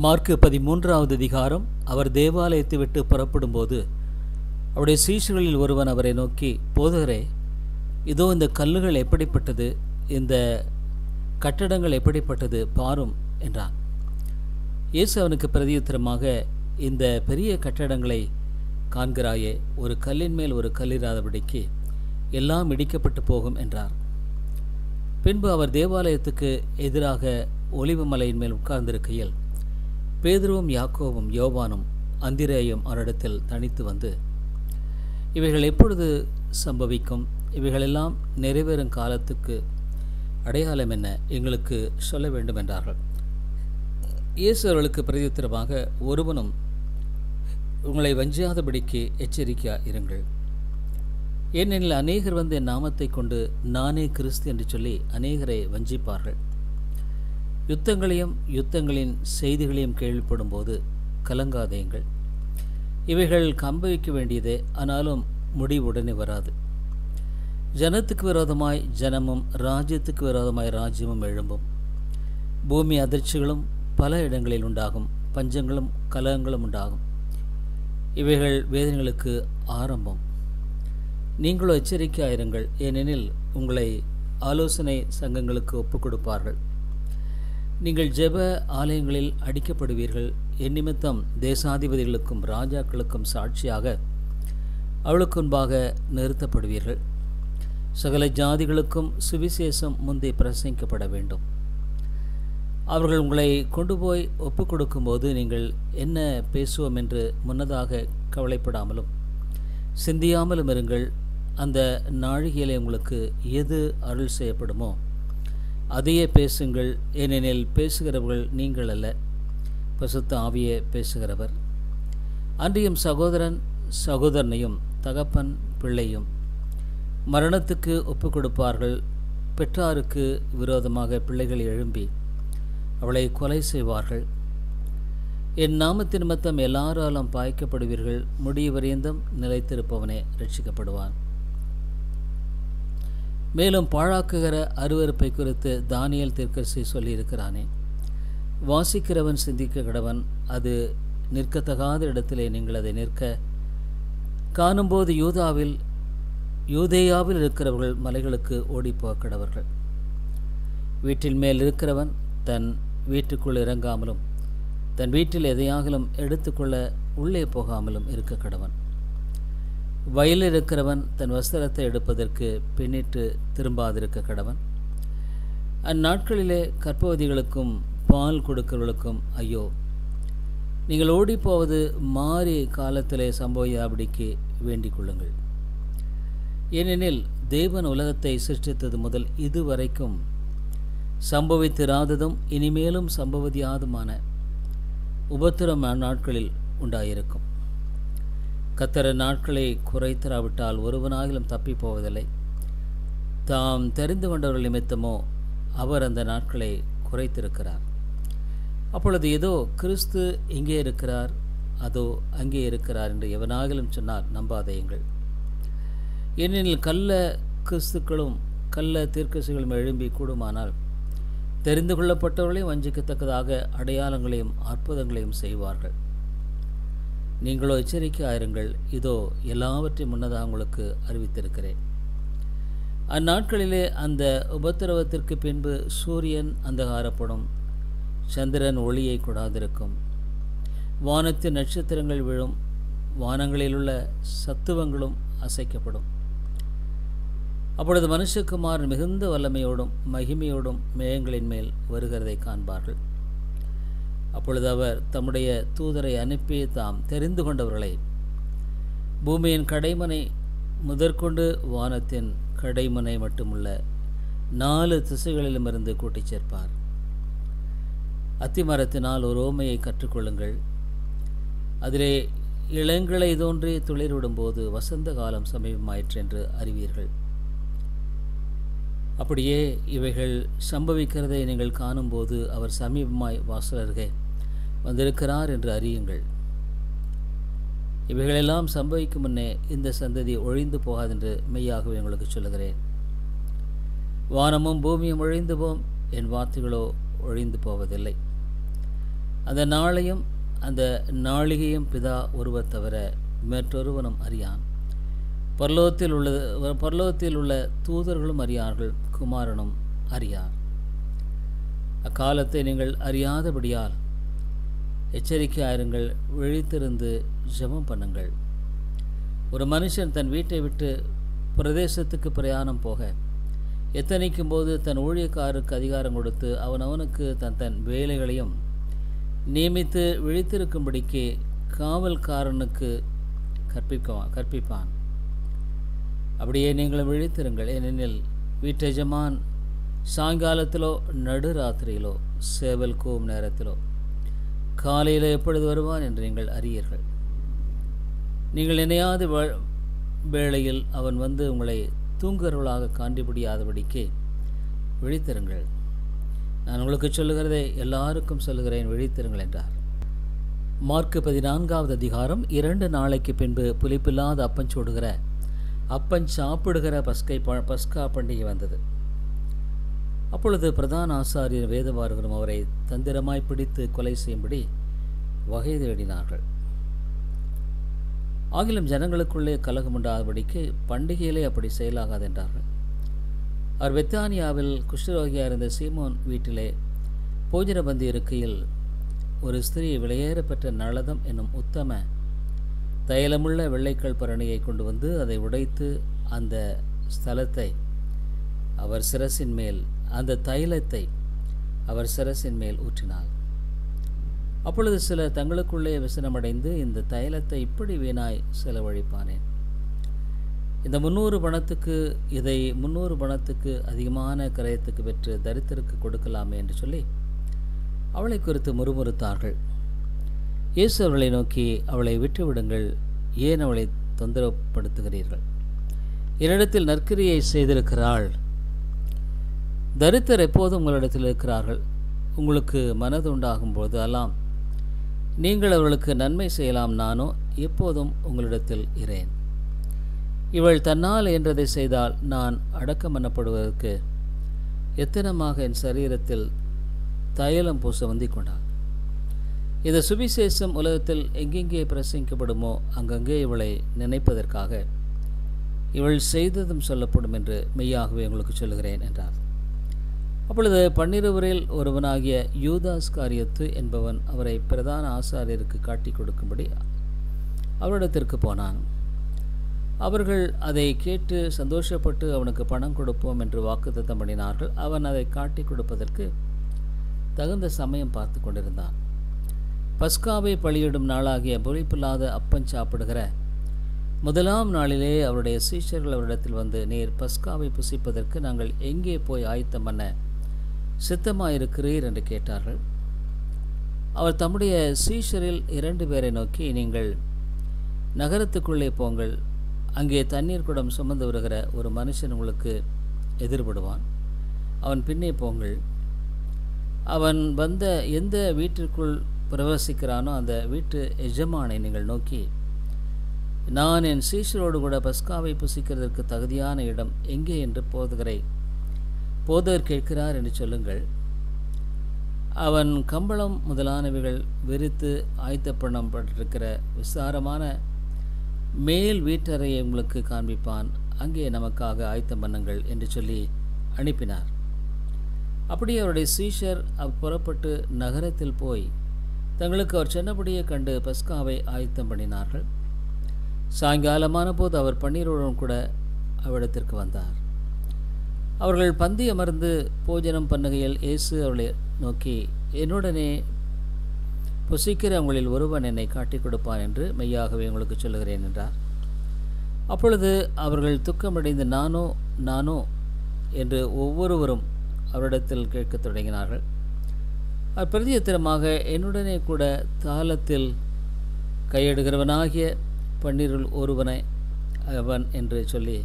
Mark 13வது அதிகாரம். அவர் தேவாலயத்தை விட்டு புறப்படும்போது அவருடைய சீஷர்களில் ஒருவன் அவரை நோக்கி, போதகரே, இதோ இந்த கல்லுகள் எப்படிப்பட்டது, இந்த கட்டடங்கள் எப்படிப்பட்டது பாரும் என்றான். இயேசு அவனுக்கு பிரதியுத்தரமாக, இந்த பெரிய கட்டடங்களை காண்கிறாயே, ஒரு கல்லின் மேல் ஒரு கல்லிராதபடிக்கு எல்லாம் இடிக்கப்பட்டு போகும் என்றார். பின்பு அவர் தேவாலயத்துக்கு எதிராக ஒலிவ மலையின் மேல் உட்கார்ந்திருக்கையில் பேதுருவும் யாக்கோவும் யோவானும் அந்திரேயும் அவரிடத்தில் தனித்து வந்து, இவைகள் எப்பொழுது சம்பவிக்கும், இவைகளெல்லாம் நிறைவேறும் காலத்துக்கு அடையாளம் என்ன, எங்களுக்கு சொல்ல வேண்டும் என்றார்கள். இயேசு அவர்களுக்கு பிரதியுத்தரமாக, ஒருவனும் உங்களை வஞ்சியாதபடிக்கு எச்சரிக்கையாக இருங்கள். ஏனெனில் அநேகர் வந்து என் நாமத்தை கொண்டு நானே கிறிஸ்து என்று சொல்லி அநேகரை வஞ்சிப்பார்கள். யுத்தங்களின் செய்திகளையும் கேள்விப்படும் போது கலங்காதேங்கள். இவைகள் சம்பவிக்க வேண்டியதே, ஆனாலும் முடிவுடனே வராது. ஜனத்துக்கு விரோதமாய் ஜனமும் ராஜ்யத்துக்கு விரோதமாய் ராஜ்யமும் எழும்பும். பூமி அதிர்ச்சிகளும் பல இடங்களில் உண்டாகும், பஞ்சங்களும் கலகங்களும் உண்டாகும். இவைகள் வேதனைகளுக்கு ஆரம்பம். நீங்களோ எச்சரிக்கையாயிருங்கள், ஏனெனில் உங்களை ஆலோசனை சங்கங்களுக்கு ஒப்புக் கொடுப்பார்கள். நீங்கள் ஜெப ஆலயங்களில் அடிக்கப்படுவீர்கள். என் நிமித்தம் தேசாதிபதிகளுக்கும் ராஜாக்களுக்கும் சாட்சியாக அவளுக்கு முன்பாக நிறுத்தப்படுவீர்கள். சகல ஜாதிகளுக்கும் சுவிசேஷம் முந்தி பிரசங்கிக்கப்பட வேண்டும். அவர்கள் உங்களை கொண்டு போய் ஒப்புக் கொடுக்கும்போது நீங்கள் என்ன பேசுவோம் என்று முன்னதாக கவலைப்படாமலும் சிந்தியாமலும் இருங்கள். அந்த நாழிகையிலே உங்களுக்கு எது அருள் செய்யப்படுமோ அதையே பேசுங்கள். ஏனெனில் பேசுகிறவர்கள் நீங்கள் அல்ல, பசுத்த ஆவியே பேசுகிறவர். அன்றியும் சகோதரன் சகோதரனையும் தகப்பன் பிள்ளையும் மரணத்துக்கு ஒப்புக் கொடுப்பார்கள். பெற்றாருக்கு விரோதமாக பிள்ளைகள் எழும்பி அவளை கொலை செய்வார்கள். என் நாமத்தின் நிமித்தம் எல்லாராலும் பாய்க்கப்படுவீர்கள். முடிவறியந்தம் நிலைத்திருப்பவனே ரட்சிக்கப்படுவான். மேலும் பாழாக்குகிற அருவருப்பை குறித்து தானியேல் தீர்க்கதரிசி சொல்லியிருக்கிறானே, வாசிக்கிறவன் சிந்திக்க கடவன். அது நிற்கத்தகாத இடத்திலே நீங்கள் அதை நிற்க காணும்போது யூதேயாவில் இருக்கிறவர்கள் மலைகளுக்கு ஓடிப்போக கடவர்கள். வீட்டின் மேல் இருக்கிறவன் தன் வீட்டுக்குள் இறங்காமலும் தன் வீட்டில் எதையாகலும் எடுத்துக்கொள்ள உள்ளே போகாமலும் இருக்க கடவன். வயலில் இருக்கிறவன் தன் வஸ்திரத்தை எடுப்பதற்கு பின்னிட்டு திரும்பாதிருக்க கடவன். அந்நாட்களிலே கர்ப்பவதிகளுக்கும் பால் கொடுக்கிறவர்களுக்கும் ஐயோ, நீங்கள் ஓடிப்போவது மாறி காலத்திலே சம்பவியாபடிக்கு வேண்டிக் கொள்ளுங்கள். ஏனெனில் தேவன் உலகத்தை சிருஷ்டித்தது முதல் இதுவரைக்கும் சம்பவித்திராததும் இனிமேலும் சம்பவதியாதுமான உபத்திரம் நாட்களில் உண்டாயிருக்கும். கர்த்தர் நாட்களை குறைத்தராவிட்டால் ஒருவனாகிலும் தப்பி போவதில்லை. தாம் தெரிந்து கொண்டவர்கள் நிமித்தமோ அவர் அந்த நாட்களை குறைத்திருக்கிறார். அப்பொழுது ஏதோ கிறிஸ்து இங்கே இருக்கிறார், அதோ அங்கே இருக்கிறார் என்று எவனாகிலும் சொன்னார் நம்பாதேயுங்கள். ஏனெனில் கள்ள கிறிஸ்துக்களும் கள்ள தீர்க்கதரிசிகளும் எழும்பி கூடுமானால் தெரிந்து கொள்ளப்பட்டவர்களையும் வஞ்சிக்கத்தக்கதாக அடையாளங்களையும் அற்புதங்களையும் செய்வார்கள். நீங்களோ எச்சரிக்கையாயிருங்கள், இதோ எல்லாவற்றையும் முன்னதாக உங்களுக்கு அறிவித்திருக்கிறேன். அந்நாட்களிலே அந்த உபத்திரவத்திற்கு பின்பு சூரியன் அந்தகாரப்படும், சந்திரன் ஒளியை கொடாதிருக்கும், வானத்தின் நட்சத்திரங்கள் விழும், வானங்களிலுள்ள சத்துவங்களும் அசைக்கப்படும். அப்பொழுது மனுஷகுமாரன் மிகுந்த வல்லமையோடும் மகிமையோடும் மேகங்களின் மேல் வருகிறதை காண்பார்கள். அப்பொழுது அவர் தம்முடைய தூதரை அனுப்பி தாம் தெரிந்து கொண்டவர்களை பூமியின் கடைமனை முதற்கொண்டு வானத்தின் கடைமனை மட்டுமுள்ள 4 திசைகளிலுமிருந்து கூட்டிச் சேர்ப்பார். அத்திமரத்தினால் ஒரு ஓமையை கற்றுக்கொள்ளுங்கள். அதிலே இளங்களை தோன்றி துளிர்விடும்போது வசந்த காலம் சமீபமாயிற்று என்று அறிவீர்கள். அப்படியே இவைகள் சம்பவிக்கிறதை நீங்கள் காணும்போது அவர் சமீபமாய் வாசலருகே வந்திருக்கிறார் என்று அறியுங்கள். இவைகளெல்லாம் சம்பவிக்கும் முன்னே இந்த சந்ததி ஒழிந்து போகாதென்று மெய்யாகவே உங்களுக்கு சொல்லுகிறேன். வானமும் பூமியும் ஒழிந்து போம், என் வார்த்தைகளோ ஒழிந்து போவதில்லை. அந்த நாளையும் அந்த நாளிகையும் பிதா ஒருவர் தவிர மற்றொருவனும் அறியான். பரலோகத்தில் உள்ள தூதர்களும் அறியார்கள், குமாரனும் அறியார். அக்காலத்தை நீங்கள் அறியாதபடியால் எச்சரிக்கையாயிருங்கள், விழித்திருந்து ஜெபம் பண்ணுங்கள். ஒரு மனுஷன் தன் வீட்டை விட்டு பிரதேசத்துக்கு பிரயாணம் போக எத்தனைக்கும் போது தன் ஊழியக்காரருக்கு அதிகாரம் கொடுத்து அவனவனுக்கு தன் வேலைகளையும் நியமித்து விழித்திருக்கும்படிக்கு காவல்காரனுக்கு கற்பிப்பான். அப்படியே நீங்களும் விழித்திருங்கள். ஏனெனில் வீட்டெஜமான் சாயங்காலத்திலோ நடுராத்திரியிலோ சேவல் கூவும் நேரத்திலோ காலையில் எப்பொழுது வருவான் என்று நீங்கள் அறியீர்கள். நீங்கள் நினையாத வேளையில் அவன் வந்து உங்களை தூங்குகிறவர்களாக காண்டிபிடியாதபடிக்கு விழித்திருங்கள். நான் உங்களுக்கு சொல்லுகிறதை எல்லாருக்கும் சொல்லுகிறேன், விழித்திருங்கள் என்றார். மார்க்கு 14வது அதிகாரம். 2 நாளைக்கு பின்பு புளிப்பில்லாத அப்பஞ்சோடுகிற அப்பன் சாப்பிடுகிற பஸ்கா பண்டிகை வந்தது. அப்பொழுது பிரதான ஆசாரியர் வேதபாரகரும் அவரை தந்திரமாய் பிடித்து கொலை செய்யும்படி வகை தேடினார்கள். ஆகிலும் ஜனங்களுக்குள்ளே கலகம் உண்டாதபடிக்கு பண்டிகையிலே அப்படி செயலாகாது என்றார்கள். அவர் பெத்தானியாவில் குஷ்டரோகியாக இருந்த சீமோன் வீட்டிலே போஜன பந்தி இருக்கையில் ஒரு ஸ்திரீ விலையேறப்பெற்ற நளதம் என்னும் உத்தம தைலமுள்ள வெள்ளைக்கல் பரணியை கொண்டு வந்து அதை உடைத்து அந்த ஸ்தலத்தை அவர் சிரசின் மேல் அந்த தைலத்தை அவர் சிரசின் மேல் ஊற்றினார். அப்பொழுது சிலர் தங்களுக்குள்ளே விசனமடைந்து, இந்த தைலத்தை இப்படி வீணாய் செலவழிப்பானேன், இதை 300 பணத்துக்கு அதிகமான கிரயத்துக்கு பெற்று தரித்திற்கு கொடுக்கலாமே என்று சொல்லி அவளை குறித்து முறுமுறுத்தார்கள். இயேசு அவர்களை நோக்கி, அவளை விட்டுவிடுங்கள், ஏன் அவளை தொந்தரவுப்படுத்துகிறீர்கள்? என்னிடத்தில் நற்கிரியை செய்திருக்கிறாள். தரித்திரர் எப்போதும் உங்களிடத்தில் இருக்கிறார்கள். உங்களுக்கு மனது உண்டாகும் போது எல்லாம் நீங்கள் அவர்களுக்கு நன்மை செய்யலாம். நானோ எப்போதும் உங்களிடத்தில் இரேன். இவள் தன்னால் என்றதை செய்தால் நான் அடக்கம் பண்ணப்படுவதற்கு எத்தனமாக என் சரீரத்தில் தைலம் பூச வந்திக் கொண்டாள். இந்த சுவிசேஷம் உலகத்தில் எங்கெங்கே பிரசங்கிக்கப்படுமோ அங்கங்கே இவளை நினைப்பதற்காக இவள் செய்ததும் சொல்லப்படும் என்று மெய்யாகவே உங்களுக்கு சொல்லுகிறேன் என்றார். அப்பொழுது 12 ஒருவனாகிய யூதாஸ்காரியத்து என்பவன் அவரை பிரதான ஆசாரியருக்கு காட்டி கொடுக்கும்படி அவரிடத்திற்கு போனான். அவர்கள் அதை கேட்டு சந்தோஷப்பட்டு அவனுக்கு பணம் கொடுப்போம் என்று வாக்குத்தத்தம் பண்ணினார்கள். அவன் அதை காட்டி கொடுப்பதற்கு தகுந்த சமயம் பார்த்து கொண்டிருந்தான். பஸ்காவை பலியிடும் நாளாகிய புளிப்பில்லாத அப்பம் சாப்பிடுகிற முதலாம் நாளிலே அவருடைய சீஷர்கள் அவரிடத்தில் வந்து, நீர் பஸ்காவை புசிப்பதற்கு நாங்கள் எங்கே போய் ஆயத்தம் பண்ண சித்தமாயிருக்கிறீர் என்று கேட்டார்கள். அவர் தம்முடைய சீஷரில் 2 பேரை நோக்கி, நீங்கள் நகரத்துக்குள்ளே போங்கள், அங்கே தண்ணீர் குடம் சுமந்து வருகிற ஒரு மனுஷன் உங்களுக்கு எதிர்படுவான், அவன் பின்னே போங்கள். அவன் வந்த எந்த வீட்டிற்குள் பிரவேசிக்கிறானோ அந்த வீட்டு எஜமானை நீங்கள் நோக்கி, நான் என் சீஷரோடு கூட பஸ்காவை புசிக்கிறதற்கு தகுதியான இடம் எங்கே என்று போதகர் கேட்கிறார் என்று சொல்லுங்கள். அவன் கம்பளம் முதலானவைகள் விரித்து ஆயத்தப்படப்பட்டிருக்கிற விசாரமான மேல் வீட்டறையை உங்களுக்கு காண்பிப்பான், அங்கே நமக்காக ஆயத்தம் பண்ணுங்கள் என்று சொல்லி அனுப்பினார். அப்படியே அவருடைய சீஷர் புறப்பட்டு நகரத்தில் போய் தங்களுக்கு அவர் சொன்னபடியே கண்டு பஸ்காவை ஆயத்தம் பண்ணினார்கள். சாயங்காலமான போது அவர் 12 கூட அவ்விடத்திற்கு வந்தார். அவர்கள் பந்தி அமர்ந்து போஜனம் பண்ணுகையில் இயேசு அவர்களை நோக்கி, என்னுடனே புசிக்கிற உங்களில் ஒருவன் என்னை காட்டிக் கொடுப்பான் என்று மெய்யாகவே உங்களுக்கு சொல்லுகிறேன் என்றார். அப்பொழுது அவர்கள் துக்கமடைந்து நானோ என்று ஒவ்வொருவரும் அவரிடத்தில் கேட்கத் தொடங்கினார்கள். அவர் பிரதியுத்தரமாக, என்னுடனே கூட தாளத்தில் கையிடுகிறவனாகிய 12 ஒருவனை அவன் என்று சொல்லி,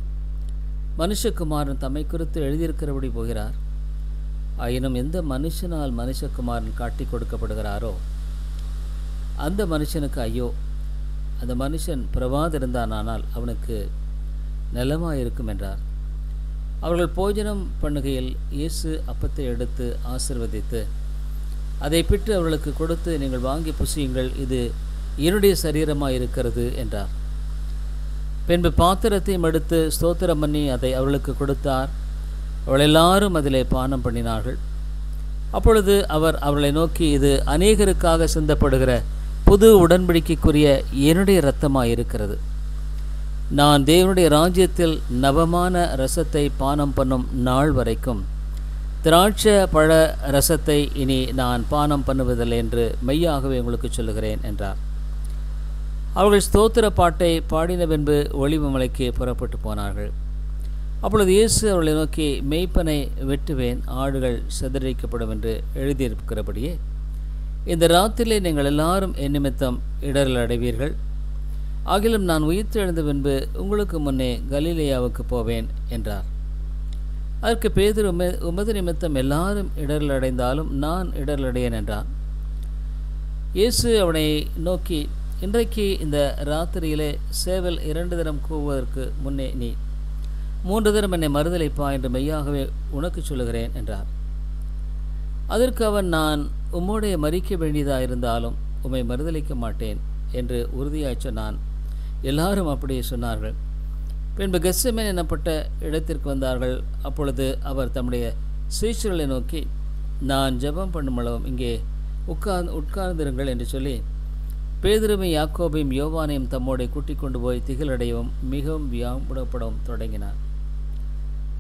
மனுஷகுமாரன் தம்மை குறித்து எழுதியிருக்கிறபடி போகிறார். ஆயினும் எந்த மனுஷனால் மனுஷகுமாரன் காட்டி கொடுக்கப்படுகிறாரோ அந்த மனுஷனுக்கு ஐயோ, அந்த மனுஷன் பிறவாதிருந்தானால் அவனுக்கு நலமாயிருக்கும் என்றார். அவர்கள் போஜனம் பண்ணுகையில் இயேசு அப்பத்தை எடுத்து ஆசீர்வதித்து அதை பிட்டு அவர்களுக்கு கொடுத்து, நீங்கள் வாங்கி புசியுங்கள், இது என்னுடைய சரீரமாக இருக்கிறது என்றார். பின்பு பாத்திரத்தையும் எடுத்து ஸ்தோத்திரம் பண்ணி அதை அவர்களுக்கு கொடுத்தார். அவள் எல்லாரும் அதிலே பானம் பண்ணினார்கள். அப்பொழுது அவர் அவர்களை நோக்கி, இது அநேகருக்காக சிந்தப்படுகிற புது உடன்படிக்கைக்குரிய என்னுடைய இரத்தமாக இருக்கிறது. நான் தேவனுடைய ராஜ்யத்தில் நவமான ரசத்தை பானம் பண்ணும் நாள் வரைக்கும் திராட்சை பழ ரசத்தை இனி நான் பானம் பண்ணுவதில்லை என்று மெய்யாகவே உங்களுக்கு சொல்லுகிறேன் என்றார். அவர்கள் ஸ்தோத்திர பாட்டை பாடின பின்பு ஒலிவ மலைக்கு புறப்பட்டு போனார்கள். அப்பொழுது இயேசு அவர்களை நோக்கி, மெய்ப்பனை வெட்டுவேன், ஆடுகள் சிதறடிக்கப்படும் என்று எழுதியிருக்கிறபடியே இந்த ராத்திரிலே நீங்கள் எல்லாரும் என் நிமித்தம் இடரல் அடைவீர்கள். ஆகிலும் நான் உயிர்த்தெழுந்த பின்பு உங்களுக்கு முன்னே கலிலேயாவுக்கு போவேன் என்றார். அதற்கு பேதுரு, உமது நிமித்தம் எல்லாரும் இடரல் அடைந்தாலும் நான் இடரல் அடையேன் என்றான். இயேசு அவனை நோக்கி, இன்றைக்கு இந்த ராத்திரியிலே சேவல் 2 தினம் கூவுவதற்கு முன்னே நீ 3 தினம் என்னை மறுதலிப்பா என்று மெய்யாகவே உனக்கு சொல்லுகிறேன் என்றார். அதற்கு அவன், நான் உம்மோடைய மறிக்க வேண்டியதாக இருந்தாலும் உம்மை மறுதலிக்க மாட்டேன் என்று உறுதியாய் சொன்னான். எல்லாரும் அப்படியே சொன்னார்கள். பின்பு கெத்செமனே எனப்பட்ட இடத்திற்கு வந்தார்கள். அப்பொழுது அவர் தம்முடைய சீஷர்களை நோக்கி, நான் ஜெபம் பண்ணுமளவும் இங்கே உட்கார்ந்திருங்கள் என்று சொல்லி பேதுருவையும் யாக்கோபையும் யோவானையும் தம்மோடே கூட்டிக் கொண்டு போய் திகிலடையவும் மிகவும் வியாபடப்படவும் தொடங்கினார்.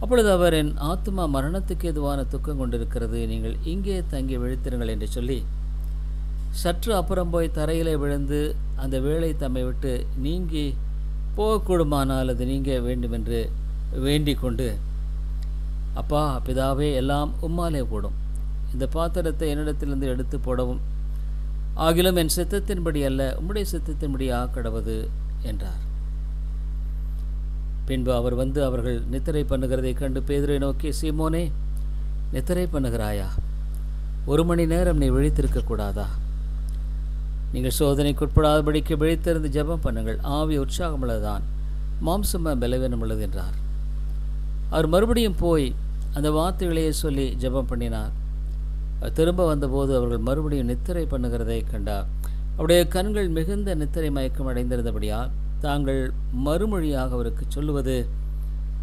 அப்பொழுது அவர், என் ஆத்மா மரணத்துக்கு எதுவான துக்கம் கொண்டிருக்கிறது, நீங்கள் இங்கே தங்கி விழித்திருங்கள் என்று சொல்லி சற்று அப்புறம் போய் தரையிலே விழுந்து அந்த வேளை தம்மை விட்டு நீங்கி போகக்கூடுமானால் அது நீங்க வேண்டுமென்று வேண்டிக் கொண்டு, அப்பா பிதாவே, எல்லாம் உம்மாலே கூடும், இந்த பாத்திரத்தை என்னிடத்திலிருந்து எடுத்து போடவும், ஆகிலும் என் சித்தத்தின்படி அல்ல உம்முடைய சித்தத்தின்படி ஆக்கடவது என்றார். பின்பு அவர் வந்து அவர்கள் நித்திரை பண்ணுகிறதை கண்டு பேதுருவை நோக்கி, சீமோனே, நித்திரை பண்ணுகிறாயா? 1 மணி நேரம் நீ விழித்திருக்கக்கூடாதா? நீங்கள் சோதனைக்குட்படாதபடிக்கு விழித்திருந்து ஜெபம் பண்ணுங்கள், ஆவி உற்சாகமுள்ளதான், மாம்சம பலவீனம் உள்ளது என்றார். அவர் மறுபடியும் போய் அந்த வார்த்தைகளையே சொல்லி ஜெபம் பண்ணினார். திரும்ப வந்தபோது அவர்கள் மறுபடியும் நித்திரை பண்ணுகிறதை கண்டார். அவருடைய கண்கள் மிகுந்த நித்திரை மயக்கம் அடைந்திருந்தபடியால் தாங்கள் மறுமொழியாக அவருக்கு சொல்லுவது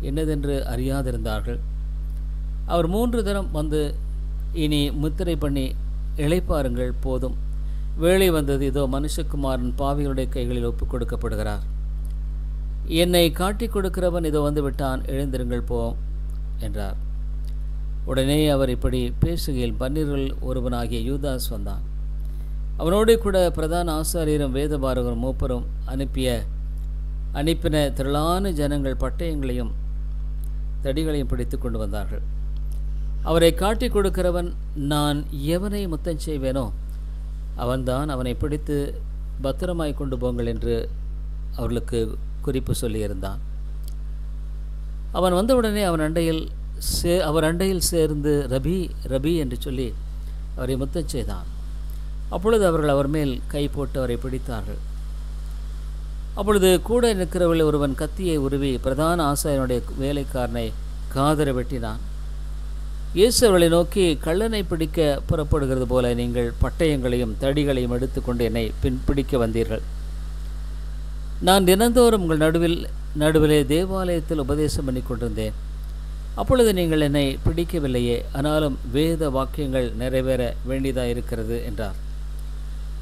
என்னதென்று அறியாதிருந்தார்கள். அவர் 3 தினம் வந்து, இனி முத்திரை பண்ணி இளைப்பாருங்கள், போதும், வேளை வந்தது, இதோ மனுஷகுமாரன் பாவிகளுடைய கைகளில் ஒப்புக் கொடுக்கப்படுகிறார். என்னை காட்டிக் கொடுக்கிறவன் இதோ வந்து விட்டான், எழுந்திருங்கள் போம் என்றார். உடனே அவர் இப்படி பேசுகையில் 12 ஒருவனாகிய யூதாஸ் வந்தான். அவனோடு கூட பிரதான ஆசாரியரும் வேதபாரகரும் மூப்பரும் அனுப்பின திரளான ஜனங்கள் பட்டயங்களையும் தடிகளையும் பிடித்து கொண்டு வந்தார்கள். அவரை காட்டிக் கொடுக்கிறவன், நான் எவனை முத்தம் செய்வேனோ அவன்தான், அவனை பிடித்து பத்திரமாய் கொண்டு போங்கள் என்று அவர்களுக்கு குறிப்பு சொல்லியிருந்தான். அவன் வந்தவுடனே அவர் அண்டையில் சேர்ந்து ரபி ரபி என்று சொல்லி அவரை முத்தம் செய்தான். அப்பொழுது அவர்கள் அவர் மேல் கை போட்டு அவரை பிடித்தார்கள். அப்பொழுது கூட நிற்கிறவர்கள் ஒருவன் கத்தியை உருவி பிரதான ஆசாரியனுடைய வேலைக்காரனை காதர வெட்டினான். இயேசு அவர்களை நோக்கி, கள்ளனை பிடிக்க புறப்படுகிறது போல நீங்கள் பட்டயங்களையும் தடிகளையும் எடுத்துக்கொண்டு என்னை பிடிக்க வந்தீர்கள். நான் தினந்தோறும் உங்கள் நடுவிலே தேவாலயத்தில் உபதேசம் பண்ணி கொண்டிருந்தேன். அப்பொழுது நீங்கள் என்னை பிடிக்கவில்லையே, ஆனாலும் வேத வாக்கியங்கள் நிறைவேற வேண்டியதாக இருக்கிறது என்றார்.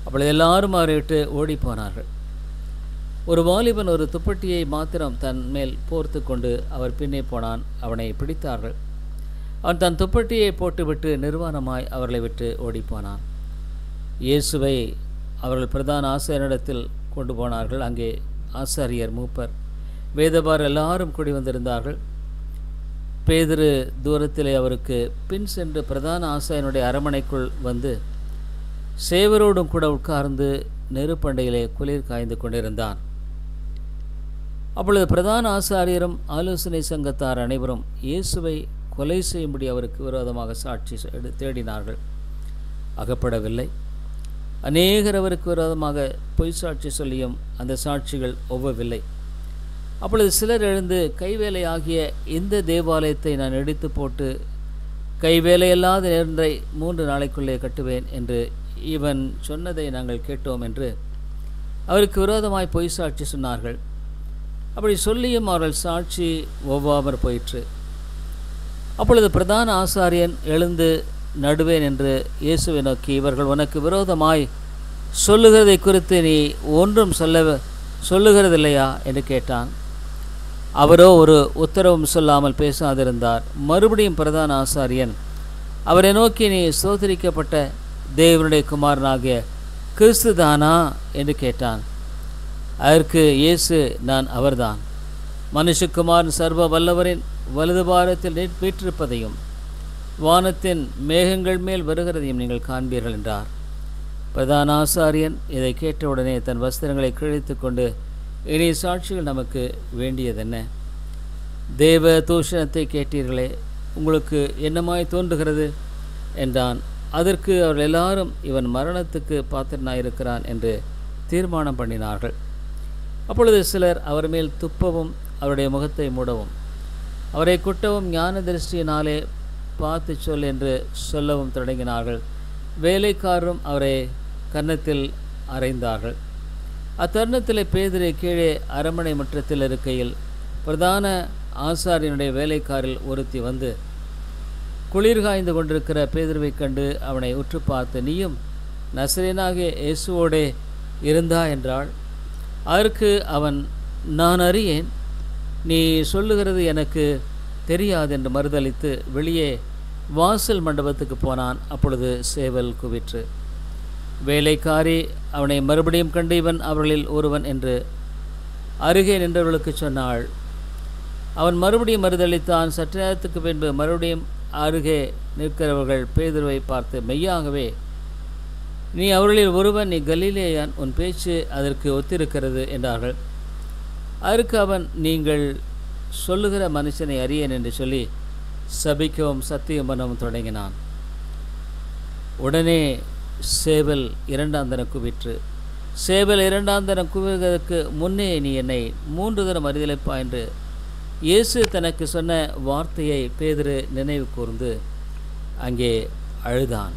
அப்பொழுது எல்லாரும் அவரை விட்டு ஓடிப்போனார்கள். ஒரு வாலிபன் ஒரு துப்பட்டியை மாத்திரம் தன் மேல் போர்த்து கொண்டு அவர் பின்னே போனான். அவனை பிடித்தார்கள். அவன் தன் துப்பட்டியை போட்டுவிட்டு நிர்வாணமாய் அவர்களை விட்டு ஓடிப்போனான். இயேசுவை அவர்கள் பிரதான ஆசாரியனிடத்தில் கொண்டு போனார்கள். அங்கே ஆசாரியர், மூப்பர், வேதபாரர் எல்லாரும் கூடி வந்திருந்தார்கள். பேதுரு தூரத்திலே அவருக்கு பின் சென்று பிரதான ஆசாரியனுடைய அரமனைக்குள் வந்து சேவரோடும் கூட உட்கார்ந்து நெருப்பண்டையிலே குளிர் காய்ந்து கொண்டிருந்தான். அப்பொழுது பிரதான ஆசாரியரும் ஆலோசனை சங்கத்தார் அனைவரும் இயேசுவை கொலை செய்யும்படி அவருக்கு விரோதமாக சாட்சி தேடினார்கள். அகப்படவில்லை. அநேகர் அவருக்கு விரோதமாக பொய் சாட்சி சொல்லியும் அந்த சாட்சிகள் ஒவ்வவில்லை. அப்பொழுது சிலர் எழுந்து, கைவேலை ஆகிய இந்த தேவாலயத்தை நான் இடித்து போட்டு கைவேலையில்லாத நேர்ந்தை 3 நாளைக்குள்ளே கட்டுவேன் என்று இவன் சொன்னதை நாங்கள் கேட்டோம் என்று அவருக்கு விரோதமாய் பொய் சாட்சி சொன்னார்கள். அப்படி சொல்லியும் அவர்கள் சாட்சி ஒவ்வாமற் போயிற்று. அப்பொழுது பிரதான ஆசாரியன் எழுந்து நடுவேன் என்று இயேசுவை நோக்கி, இவர்கள் உனக்கு விரோதமாய் சொல்லுகிறதை குறித்து நீ ஒன்றும் சொல்லுகிறதில்லையா என்று கேட்டான். அவரோ ஒரு உத்தரவும் சொல்லாமல் பேசாதிருந்தார். மறுபடியும் பிரதான ஆசாரியன் அவரை நோக்கி, நீ ஸ்தோத்திரிக்கப்பட்ட தேவனுடைய குமாரனாகிய கிறிஸ்து தானா என்று கேட்டான். அதற்கு இயேசு, நான் அவர்தான். மனுஷகுமாரன் சர்வ வல்லவரின் வலது பாரத்தில் வீற்றிருப்பதையும் வானத்தின் மேகங்கள் மேல் வருகிறதையும் நீங்கள் காண்பீர்கள் என்றார். பிரதான ஆசாரியன் இதை கேட்டவுடனே தன் வஸ்திரங்களை கிழித்து கொண்டு, இனி சாட்சிகள் நமக்கு வேண்டியதென்ன? தேவ தூஷணத்தை கேட்டீர்களே, உங்களுக்கு என்னமாய் தோன்றுகிறது என்றான். அதற்கு அவர்கள் எல்லாரும், இவன் மரணத்துக்கு பாத்திரனாயிருக்கிறான் என்று தீர்மானம் பண்ணினார்கள். அப்பொழுது சிலர் அவர் மேல் துப்பவும் அவருடைய முகத்தை மூடவும் அவரை குட்டவும் ஞான திருஷ்டியினாலே பார்த்து சொல் என்று சொல்லவும் தொடங்கினார்கள். வேலைக்காரரும் அவரை கன்னத்தில் அறைந்தார்கள். அத்தருணத்தில் பேதுரு கீழே அரண்மனை முற்றத்தில் இருக்கையில் பிரதான ஆசாரியனுடைய வேலைக்காரில் ஒருத்தி வந்து குளிர் காய்ந்து கொண்டிருக்கிற பேதுருவை கண்டு அவனை உற்று பார்த்து, நீயும் நசரேயனாகிய இயேசுவோடே இருந்தா என்றாள். அதற்கு அவன், நான் அறியேன், நீ சொல்லுகிறது எனக்கு தெரியாது என்று மறுதளித்து வெளியே வாசல் மண்டபத்துக்கு போனான். அப்பொழுது சேவல் குவிற்று. வேலைக்காரி அவனை மறுபடியும் கண்டு, இவன் அவர்களில் ஒருவன் என்று அருகே நின்றவர்களுக்கு சொன்னாள். அவன் மறுபடியும் மறுதளித்தான். சற்று நேரத்துக்கு பின்பு மறுபடியும் அருகே நிற்கிறவர்கள் பேதுருவை பார்த்து, மெய்யாகவே நீ அவர்களில் ஒருவன், நீ கலிலேயன், உன் பேச்சு அதற்கு ஒத்திருக்கிறது என்றார்கள். அதற்கு அவன், நீங்கள் சொல்லுகிற மனுஷனை அறியேன் என்று சொல்லி சபிக்கவும் சத்தியம் பண்ணவும் தொடங்கினான். உடனே சேவல் 2ஆம் தரம் குவிற்று. சேவல் 2ஆம் தரம் குவிவதற்கு முன்னே நீ என்னை 3 தரம் அறிதலைப்பா என்று இயேசு தனக்கு சொன்ன வார்த்தையை பேதுரு நினைவு கூர்ந்து அங்கே அழுதான்.